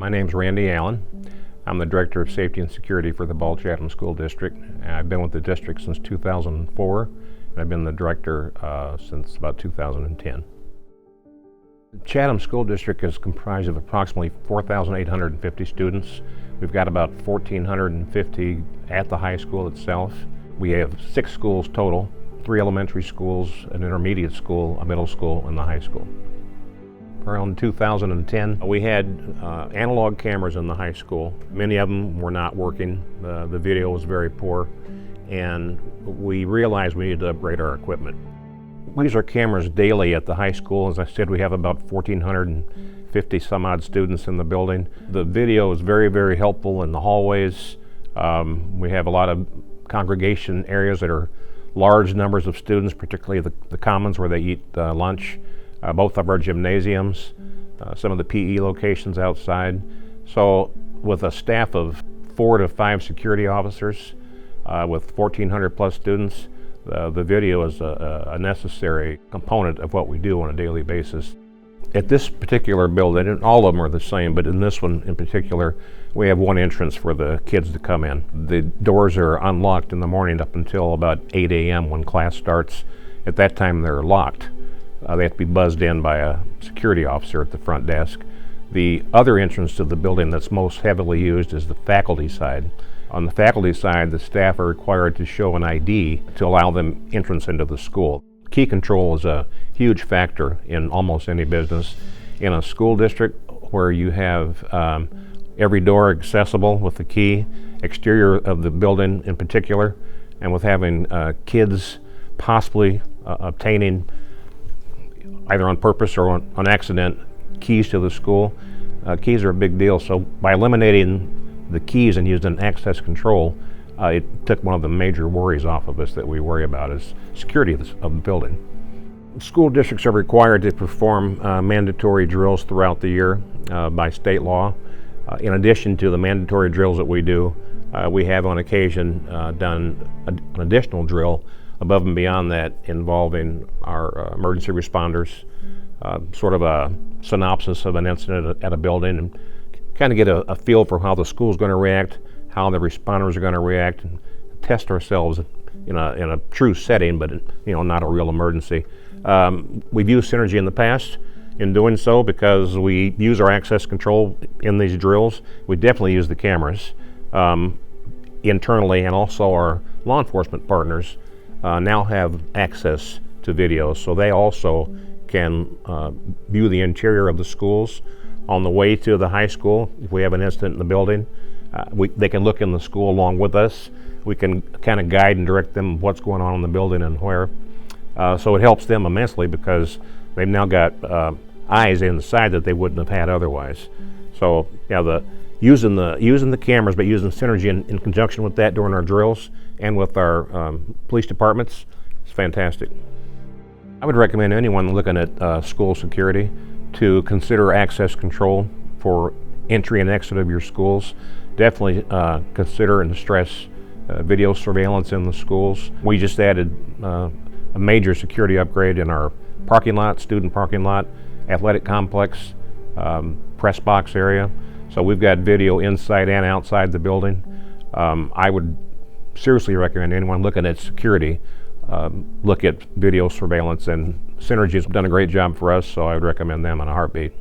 My name's Randy Allen. I'm the Director of Safety and Security for the Ball Chatham School District. I've been with the district since 2004, and I've been the director since about 2010. The Chatham School District is comprised of approximately 4,850 students. We've got about 1,450 at the high school itself. We have 6 schools total, 3 elementary schools, an intermediate school, a middle school, and the high school. Around 2010, we had analog cameras in the high school. Many of them were not working. The video was very poor, and we realized we needed to upgrade our equipment. We use our cameras daily at the high school. As I said, we have about 1,450 some odd students in the building. The video is very, very helpful in the hallways. We have a lot of congregation areas that are large numbers of students, particularly the commons where they eat lunch. Both of our gymnasiums, some of the PE locations outside. So with a staff of 4 to 5 security officers with 1,400 plus students, the video is a necessary component of what we do on a daily basis. At this particular building, and all of them are the same, but in this one in particular, we have one entrance for the kids to come in. The doors are unlocked in the morning up until about 8 a.m. when class starts. At that time, they're locked. They have to be buzzed in by a security officer at the front desk. The other entrance to the building that's most heavily used is the faculty side. On the faculty side, the staff are required to show an ID to allow them entrance into the school. Key control is a huge factor in almost any business. In a school district where you have every door accessible with the key, exterior of the building in particular, and with having kids possibly obtaining either on purpose or on accident, keys to the school. Keys are a big deal, so by eliminating the keys and using access control, it took one of the major worries off of us that we worry about is security of the building. School districts are required to perform mandatory drills throughout the year by state law. In addition to the mandatory drills that we do, we have on occasion done an additional drill above and beyond that involving our emergency responders, sort of a synopsis of an incident at a building, and kind of get a feel for how the school's going to react, how the responders are going to react, and test ourselves in a true setting, but not a real emergency. We've used Senergy in the past in doing so because we use our access control in these drills. We definitely use the cameras internally, and also our law enforcement partners now have access to videos, so they also can view the interior of the schools. On the way to the high school, if we have an incident in the building, they can look in the school along with us. We can kind of guide and direct them what's going on in the building and where. So it helps them immensely because they've now got eyes inside that they wouldn't have had otherwise. So yeah, using the cameras, but using Senergy in conjunction with that during our drills and with our police departments, it's fantastic. I would recommend anyone looking at school security to consider access control for entry and exit of your schools. Definitely consider and stress video surveillance in the schools. We just added a major security upgrade in our parking lot, student parking lot, athletic complex, press box area. So we've got video inside and outside the building. I would seriously recommend anyone looking at security look at video surveillance, and Senergy has done a great job for us, so I would recommend them in a heartbeat.